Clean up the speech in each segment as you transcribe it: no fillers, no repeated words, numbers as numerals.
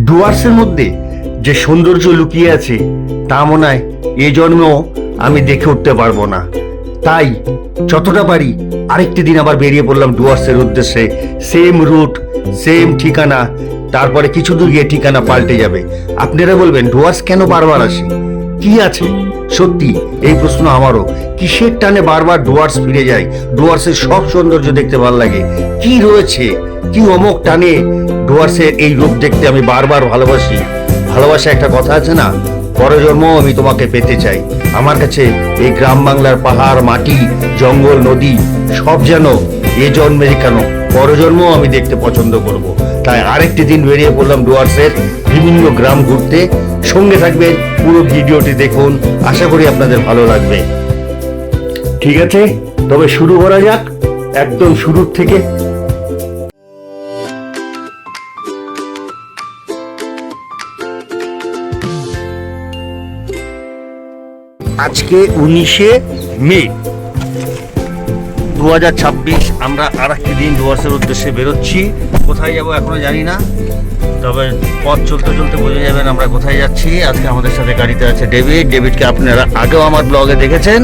ডুয়ার্সের মধ্যে যে সৌন্দর্য লুকিয়ে আছে তা মনে হয় এ জন্মেও আমি দেখে উঠতে পারবো না। তাই যতটা পারি আরেকটি দিন আবার বেরিয়ে পড়লাম ডুয়ার্সের উদ্দেশ্যে। সেম রুট, সেম ঠিকানা, তারপরে কিছু দূর গিয়ে ঠিকানা পাল্টে যাবে। আপনারা বলবেন ডুয়ার্স কেন বারবার আসে, কি আছে? সত্যি এই প্রশ্ন আমারও। কিসের টানে বারবার ডুয়ার্স ফিরে যায়? ডুয়ার্সের সব সৌন্দর্য দেখতে ভালো লাগে। কি রয়েছে, কি অমোক টানে ডুয়ার্সের এই রূপ দেখতে আমি বারবার ভালোবাসি। ভালোবাসা একটা কথা আছে না, পরজন্ম আমি তোমাকে পেতে চাই। আমার কাছে এই গ্রাম বাংলার পাহাড়, মাটি, জঙ্গল, নদী সব যেন এ জন্মে কেন পরজন্ম আমি দেখতে পছন্দ করব। তাই আরেকটি দিন বেরিয়ে পড়লাম ডুয়ার্সের বিভিন্ন গ্রাম ঘুরতে। সঙ্গে থাকবেন, পুরো ভিডিওটি দেখুন, আশা করি আপনাদের ভালো লাগবে। ঠিক আছে, তবে শুরু করা যাক একদম শুরুর থেকে। আজকে 19শে মে 2026। আমরা আর একটি দিন ডুয়ার্সের উদ্দেশ্যে বেরোচ্ছি। কোথায় যাবো এখনো জানি না, তবে পথ চলতে চলতে বোঝা যাবেন আমরা কোথায় যাচ্ছি। আজকে আমাদের সাথে গাড়িতে আছে ডেভিড। ডেভিডকে আপনারা আগেও আমার ব্লগে দেখেছেন।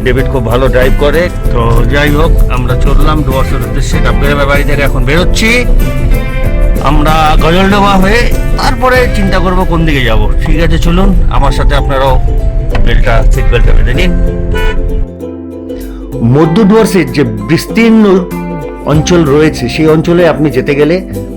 ডেভিড খুব ভালো ড্রাইভ করে। তো যাই হোক, আমরা চললাম ডুয়ার্সের উদ্দেশ্যে। ডাবগ্রামের বাড়ি থেকে এখন বেরোচ্ছি আমরা গজলডোবা হয়ে, তারপরে চিন্তা করব কোন দিকে যাব। ঠিক আছে, চলুন আমার সাথে, আপনারাও সিট বেল্টটা বেঁধে নিন। মধ্য ডুয়ার্সের যে বিস্তীর্ণ অঞ্চল রয়েছে, সেই অঞ্চলে আপনি যেতে গেলে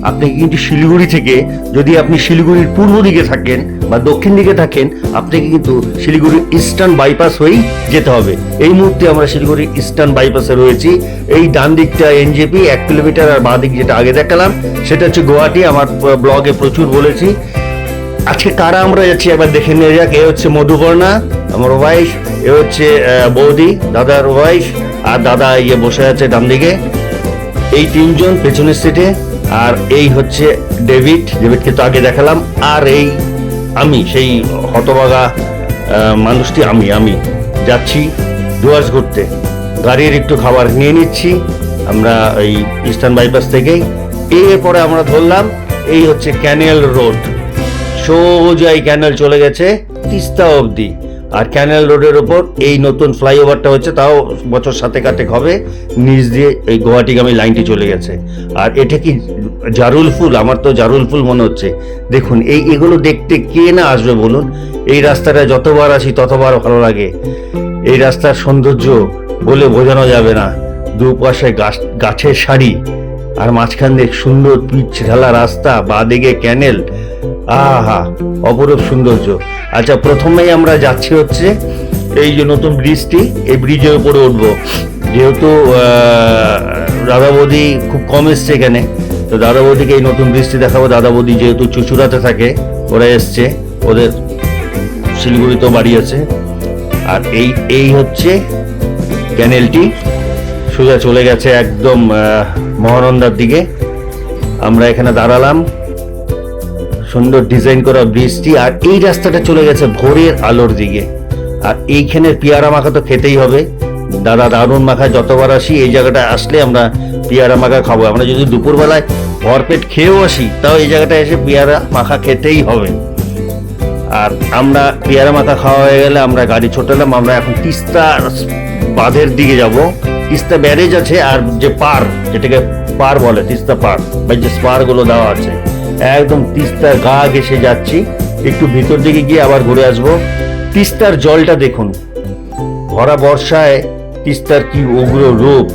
আপনি কিন্তু শিলিগুড়ি থেকে, যদি আপনি শিলিগুড়ির পূর্ব দিকে থাকেন বা দক্ষিণ দিকে থাকেন, আপনাকে কিন্তু শিলিগুড়ির ইস্টার্ন বাইপাস হয়েই যেতে হবে। এই মুহূর্তে আমরা শিলিগুড়ির ইস্টার্ন বাইপাসে রয়েছি। এই ডান দিকটা এনজেপি 1 কিলোমিটার, আর বাঁ দিক যেটা আগে দেখালাম সেটা হচ্ছে গুয়াহাটি। আমার ব্লগে প্রচুর বলেছি। আজকে কারা আমরা যাচ্ছি একবার দেখে নিয়ে যাক। এ হচ্ছে মধুপর্ণা, আমার ওয়াইফ। এ হচ্ছে বৌদি, দাদার ওয়াইফ। আর দাদা ইয়ে বসে আছে ডান দিকে। এই তিনজন পেছনের সিটে। আর এই হচ্ছে ডেভিড, ডেভিডকে তো আগে দেখালাম। আর এই আমি, সেই হতভাগা মানুষটি, আমি যাচ্ছি ডুয়ার্স ঘুরতে। গাড়ির একটু খাবার নিয়ে নিচ্ছি আমরা এই ইস্টার্ন বাইপাস থেকেই। এরপরে আমরা ধরলাম এই হচ্ছে ক্যানেল রোড। সোজা এই ক্যানেল চলে গেছে তিস্তা অবধি। আর ক্যানেল রোডের ওপর এই নতুন ফ্লাইওভারটা হচ্ছে, তাও বছর 7-8 হবে। নিচ দিয়ে এই গুয়াহাটিগামী লাইনটি চলে গেছে। আর এটা কি জারুল ফুল? আমার তো জারুল ফুল মনে হচ্ছে। দেখুন এগুলো দেখতে কে না আসবে বলুন? এই রাস্তাটা যতবার আসি ততবার ভালো লাগে। এই রাস্তার সৌন্দর্য বলে বোঝানো যাবে না। দুপাশে গাছের সারি, আর মাঝখান দিয়ে সুন্দর পিচ ঢালা রাস্তা, বাঁ দিকে ক্যানেল। আহা, অপরূপ সৌন্দর্য। আচ্ছা, প্রথমেই আমরা যাচ্ছি হচ্ছে এই যে নতুন ব্রিজটি, এই ব্রিজের উপরে উঠবো। যেহেতু দাদা বৌদি খুব কম এসছে এখানে, তো দাদা বৌদিকে এই নতুন ব্রিজটি দেখাবো। দাদা বৌদি যেহেতু চুচুড়াতে থাকে, ওরা এসছে, ওদের শিলিগুড়িতেও বাড়ি আছে। আর এই হচ্ছে ক্যানেলটি, সোজা চলে গেছে একদম মহানন্দার দিকে। আমরা এখানে দাঁড়ালাম, সুন্দর ডিজাইন করা ব্রিজটি। আর এই রাস্তাটা চলে গেছে ভোরের আলোর দিকে। আর এইখানে পেয়ারা মাখা তো খেতেই হবে। দাদা দারুণ মাখা, যতবার আসি এই জায়গাটা আসলে আমরা পেয়ারা মাখা খাবো। আমরা যদি দুপুরবেলায় ভরপেট খেয়েও আসি, তাও এই জায়গাটা এসে পেয়ারা মাখা খেতেই হবে। আর আমরা পেয়ারা মাখা খাওয়া হয়ে গেলে আমরা গাড়ি ছোটালাম। আমরা এখন তিস্তা বাঁধের দিকে যাব। তিস্তা ব্যারেজ আছে, আর যে পার, যেটাকে পার বলে, তিস্তা পার বা যে স্পার গুলো দেওয়া আছে, একদম তিস্তার গা ঘেঁষে যাচ্ছি। একটু ভিতর দিকে গিয়ে আবার ঘুরে আসবো। তিস্তার জলটা দেখুন, ভরা বর্ষায় তিস্তার কি উগ্র রূপ,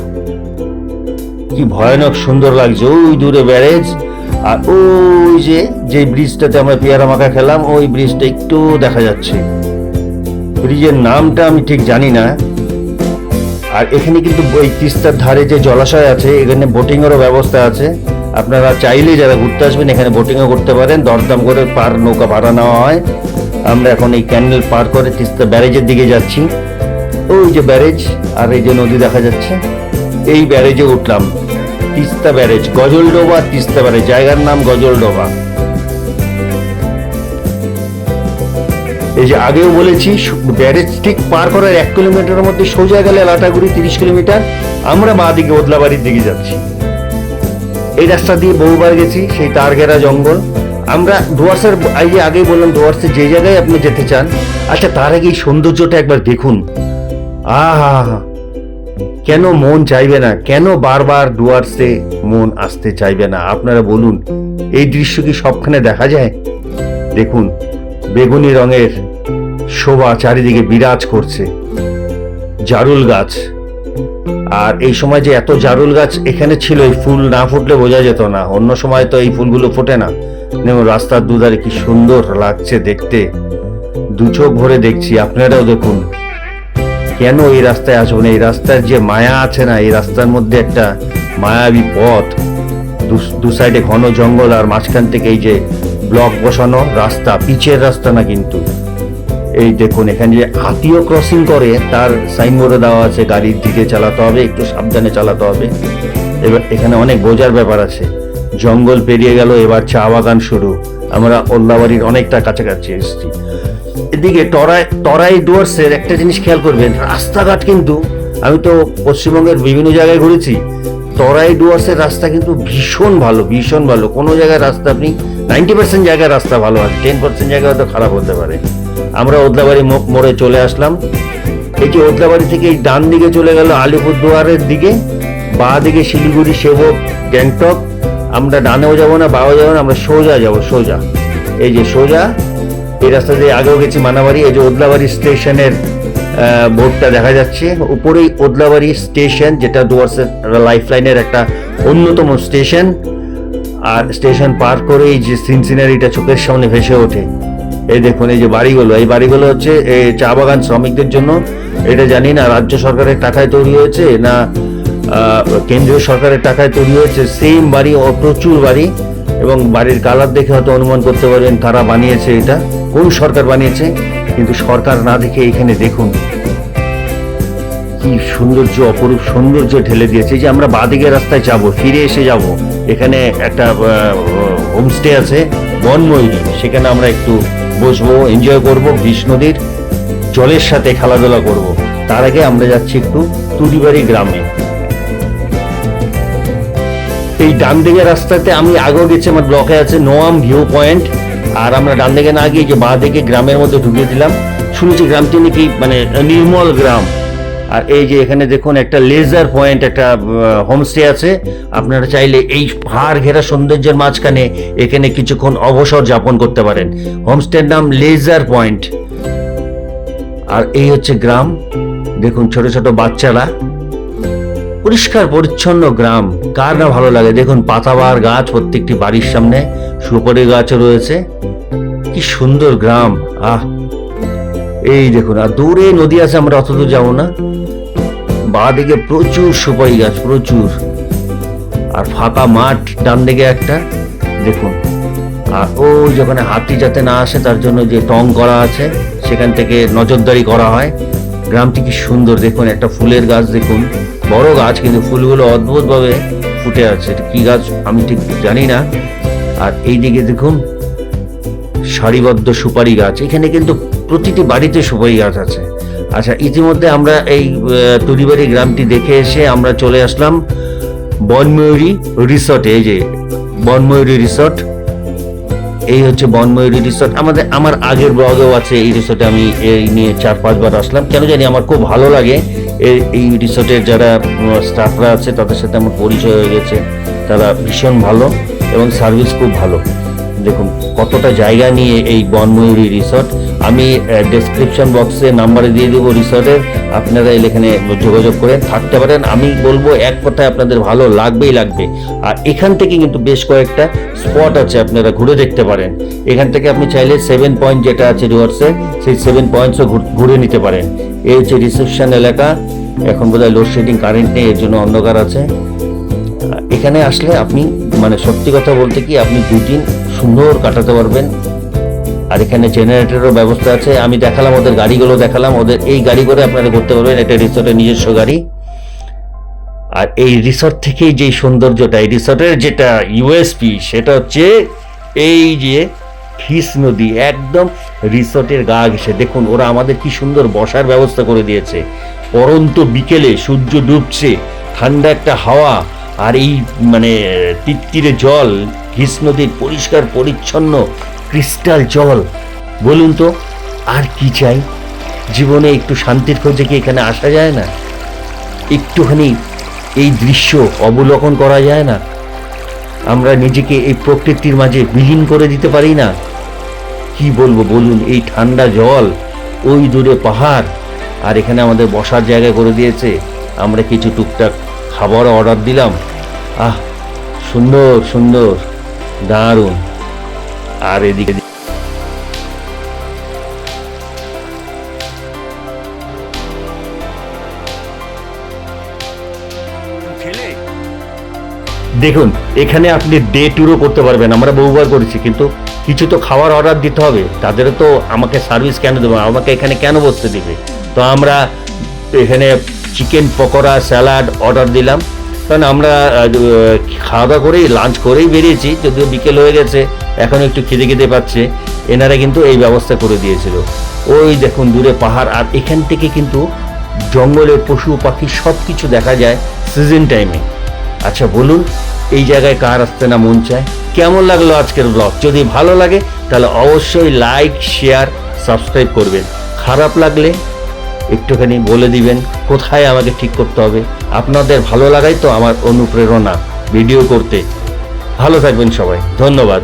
কি ভয়ানক সুন্দর লাগছে। ওই দূরে ব্যারেজ, আর ওই যে ব্রিজটাতে আমরা পেয়ারা মাখা খেলাম, ওই ব্রিজটা একটু দেখা যাচ্ছে। ব্রিজের নামটা আমি ঠিক জানি না। আর এখানে কিন্তু ওই তিস্তার ধারে যে জলাশয় আছে, এখানে বোটিং এরও ব্যবস্থা আছে। আপনারা চাইলে যারা ঘুরতে আসবেন এখানে বোটিংও করতে পারেন, দরদাম করে পার নৌকা ভাড়া নেওয়া হয়। আমরা এখন এই ক্যানেল পার করে তিস্তা ব্যারেজের দিকে যাচ্ছি। ওই যে ব্যারেজ, আর এই যে নদী দেখা যাচ্ছে, এই ব্যারেজে উঠলাম। তিস্তা ব্যারেজ, গজলডোবা তিস্তা ব্যারেজ, জায়গার নাম গজলডোবা। এই যে আগেও বলেছি, ব্যারেজ ঠিক পার করার 1 কিলোমিটারের মধ্যে সোজা গেলে লাটাগুড়ি 30 কিলোমিটার। আমরা বাঁ দিকে ওদলাবাড়ির দিকে যাচ্ছি। এই রাস্তা দিয়ে বহুবার গেছি, সেই তার ঘেরা জঙ্গল। আমরা ডুয়ার্সের আগেই বললাম, ডুয়ার্সে যে জায়গায় আপনি যেতে চান। আচ্ছা, তার আগে এই সৌন্দর্যটা একবার দেখুন। আহা, কেন মন চাইবে না, কেন বারবার ডুয়ার্সে মন আসতে চাইবে না? আপনারা বলুন, এই দৃশ্য কি সবখানে দেখা যায়? দেখুন, বেগুনি রঙের শোভা চারিদিকে বিরাজ করছে, জারুল গাছ। আর এই সময় যে এত জারুল গাছ এখানে ছিল, এই ফুল না ফুটলে বোঝা যেত না। অন্য সময় তো এই ফুলগুলো ফোটে না। যেমন রাস্তার দুধারে কি সুন্দর লাগছে দেখতে, দু চোখ ভরে দেখছি। আপনারাও দেখুন, কেন এই রাস্তায় আসবেন? এই রাস্তার যে মায়া আছে না, এই রাস্তার মধ্যে একটা মায়াবী পথ, দু সাইডে ঘন জঙ্গল, আর মাঝখান থেকে এই যে ব্লক বসানো রাস্তা, পিচের রাস্তা না কিন্তু। এই দেখুন, এখানে যে হাতিও ক্রসিং করে তার সাইনবোর্ডে দেওয়া আছে, গাড়ির দিকে চালাতে হবে, একটু সাবধানে চালাতে হবে। এবার এখানে অনেক বোঝার ব্যাপার আছে। জঙ্গল পেরিয়ে গেল, এবার চা বাগান শুরু। আমরা ওল্লাবাড়ির অনেকটা কাছাকাছি এসেছি। এদিকে তরাই ডুয়ার্সের একটা জিনিস খেয়াল করবেন, রাস্তাঘাট কিন্তু, আমি তো পশ্চিমবঙ্গের বিভিন্ন জায়গায় ঘুরেছি, তরাই ডুয়ার্সের রাস্তা কিন্তু ভীষণ ভালো, ভীষণ ভালো। কোনো জায়গায় রাস্তা আপনি 90% জায়গায় রাস্তা ভালো আছে, 10% জায়গায় হয়তো খারাপ হতে পারে। আমরা ওদলাবাড়ি মোড়ে চলে আসলাম। এই যে ওদলাবাড়ি থেকে এই ডান দিকে চলে গেল আলিপুরদুয়ারের দিকে, বাঁ দিকে শিলিগুড়ি, সেবক, গ্যাংটক। আমরা ডানেও যাবো না, বাঁও যাবো না, আমরা সোজা যাবো, সোজা। এই যে সোজা, এই রাস্তা দিয়ে আগেও গেছি মানাবাড়ি। এই যে ওদলাবাড়ি স্টেশনের বোর্ডটা দেখা যাচ্ছে উপরেই, ওদলাবাড়ি স্টেশন, যেটা ডুয়ার্সের লাইফ লাইনের একটা অন্যতম স্টেশন। আর স্টেশন পার করে এই যে সিনসিনারিটা চোখের সামনে ভেসে ওঠে। এই দেখুন, এই যে বাড়িগুলো, এই বাড়িগুলো হচ্ছে এই চা বাগান শ্রমিকদের জন্য। এটা জানি না রাজ্য সরকারের টাকায় তৈরি হয়েছে না কেন্দ্রীয় সরকারের টাকায় তৈরি হয়েছে। সেম বাড়ি, প্রচুর বাড়ি, এবং বাড়ির কালার দেখে হয়তো অনুমান করতে পারবেন কারা বানিয়েছে, এটা কোন সরকার বানিয়েছে। কিন্তু সরকার না দেখে এখানে দেখুন কি সৌন্দর্য, অপরূপ সৌন্দর্য ঢেলে দিয়েছে। যে আমরা বাঁদিকে রাস্তায় যাবো, ফিরে এসে যাব, এখানে একটা হোমস্টে আছে বনময়ূরী, সেখানে আমরা একটু বসবো, এনজয় করব, গ্রীষ্ম নদীর জলের সাথে খেলাধুলা করব। তার আগে আমরা যাচ্ছি একটু তুরিবাড়ি গ্রামে। এই ডান দিকের রাস্তাতে আমি আগেও গেছি, আমার ব্লকে আছে নোয়াম ভিউ পয়েন্ট। আর আমরা ডান দিকে না গিয়ে যে বাঁ দিকে গ্রামের মধ্যে ঢুকে দিলাম। শুনেছি গ্রামটি নাকি মানে নির্মল গ্রাম। আর এই যে এখানে দেখুন একটা লেজার পয়েন্ট, একটা হোমস্টে আছে। আপনারা চাইলে এই পাহাড় ঘেরা সৌন্দর্যের মাঝখানে এখানে কিছুক্ষণ অবসর যাপন করতে পারেন। হোমস্টের নাম লেজার পয়েন্ট। আর এই হচ্ছে গ্রাম, দেখুন ছোট ছোট বাচ্চারা, পরিষ্কার পরিচ্ছন্ন গ্রাম, কার না ভালো লাগে? দেখুন পাতাবাহার গাছ প্রত্যেকটি বাড়ির সামনে, সুপারি গাছও রয়েছে, কি সুন্দর গ্রাম। এই দেখুন, আর দূরে নদী আছে, আমরা অত দূর যাবো না। বাঁ দিকে প্রচুর সুপারি গাছ, প্রচুর, আর ফাঁকা মাঠ ডান দিকে একটা দেখুন। আর ওই যেখানে হাতি যাতে না আসে তার জন্য যে টং করা আছে, সেখান থেকে নজরদারি করা হয়। গ্রামটি কি সুন্দর দেখুন, একটা ফুলের গাছ দেখুন, বড় গাছ কিন্তু ফুলগুলো অদ্ভুত ভাবে ফুটে আছে। কি গাছ আমি ঠিক জানি না। আর এই দিকে দেখুন সারিবদ্ধ সুপারি গাছ, এখানে কিন্তু প্রতিটি বাড়িতে সুপারি গাছ আছে। আচ্ছা, ইতিমধ্যে আমরা এই তুরিবাড়ি গ্রামটি দেখে এসে আমরা চলে আসলাম বনময়ূরী রিসর্টে। এই যে বনময়ূরী রিসর্ট, এই হচ্ছে বনময়ূরী রিসর্ট। আমার আগের ব্লগেও আছে এই রিসর্টে, আমি এই নিয়ে 4-5 বার আসলাম। কেন জানি আমার খুব ভালো লাগে। এই রিসর্টের যারা স্টাফরা আছে তাদের সাথে আমার পরিচয় হয়ে গেছে, তারা ভীষণ ভালো এবং সার্ভিস খুব ভালো। দেখুন কতটা জায়গা নিয়ে এই বনময়ূরী রিসর্ট। আমি ডেসক্রিপশন বক্সে নাম্বারে দিয়ে দেবো রিসর্টের, আপনারা এখানে যোগাযোগ করে থাকতে পারেন। আমি বলবো এক কথায় আপনাদের ভালো লাগবেই লাগবে। আর এখান থেকে কিন্তু বেশ কয়েকটা স্পট আছে, আপনারা ঘুরে দেখতে পারেন। এখান থেকে আপনি চাইলে 7 পয়েন্ট যেটা আছে ডুয়ার্সে, সেই 7 পয়েন্টসও ঘুরে নিতে পারেন। এই হচ্ছে রিসেপশন এলাকা। এখন বোধহয় লোডশেডিং, কারেন্ট নেই, এর জন্য অন্ধকার আছে। এখানে আসলে আপনি মানে সত্যি কথা বলতে কি আপনি 2 দিন সুন্দর কাটাতে পারবেন। আর এখানে জেনারেটরেরও ব্যবস্থা আছে। আমি দেখালাম ওদের গাড়িগুলো, দেখালাম ওদের এই গাড়ি করে আপনারা করতে পারবেন, এটা রিসর্টের নিজস্ব গাড়ি। আর এই রিসর্ট থেকেই যে সৌন্দর্যটা, এই রিসর্টের যেটা ইউএসপি, সেটা হচ্ছে এই যে ফিস নদী, একদম রিসর্টের গা ঘেঁষে। দেখুন ওরা আমাদের কি সুন্দর বসার ব্যবস্থা করে দিয়েছে। পরন্ত বিকেলে সূর্য ডুবছে, ঠান্ডা একটা হাওয়া, আর এই মানে তিত্তিরে জল, ঘিস নদীর পরিষ্কার পরিচ্ছন্ন ক্রিস্টাল জল, বলুন তো আর কি চাই জীবনে? একটু শান্তির খোঁজে কি এখানে আসা যায় না? একটুখানি এই দৃশ্য অবলোকন করা যায় না? আমরা নিজেকে এই প্রকৃতির মাঝে বিলীন করে দিতে পারি না? কি বলবো বলুন, এই ঠান্ডা জল, ওই দূরে পাহাড়, আর এখানে আমাদের বসার জায়গা করে দিয়েছে। আমরা কিছু টুকটাক খাবার অর্ডার দিলাম। আহ, সুন্দর সুন্দর, দারুণ। আর এদিকে দেখুন, এখানে আপনি ডে ট্যুরও করতে পারবেন, আমরা বহুবার করেছি। কিন্তু কিছু তো খাবার অর্ডার দিতে হবে, তাদেরও তো আমাকে সার্ভিস কেন দেবো, আমাকে এখানে কেন বসতে দিবে? তো আমরা এখানে চিকেন পকোড়া, স্যালাড অর্ডার দিলাম, কারণ আমরা খাওয়া দাওয়া করেই, লাঞ্চ করেই বেরিয়েছি, যদিও বিকেল হয়ে গেছে, এখন একটু খিদে পাচ্ছে। এনারা কিন্তু এই ব্যবস্থা করে দিয়েছিল। ওই দেখুন দূরে পাহাড়, আর এখান থেকে কিন্তু জঙ্গলের পশু পাখি সব কিছু দেখা যায় সিজন টাইমে। আচ্ছা বলুন, এই জায়গায় কার আসতে না মন চায়? কেমন লাগলো আজকের ব্লগ? যদি ভালো লাগে তাহলে অবশ্যই লাইক, শেয়ার, সাবস্ক্রাইব করবেন। খারাপ লাগলে একটুখানি বলে দিবেন কোথায় আমাকে ঠিক করতে হবে। আপনাদের ভালো লাগাই তো আমার অনুপ্রেরণা ভিডিও করতে। ভালো থাকবেন সবাই, ধন্যবাদ।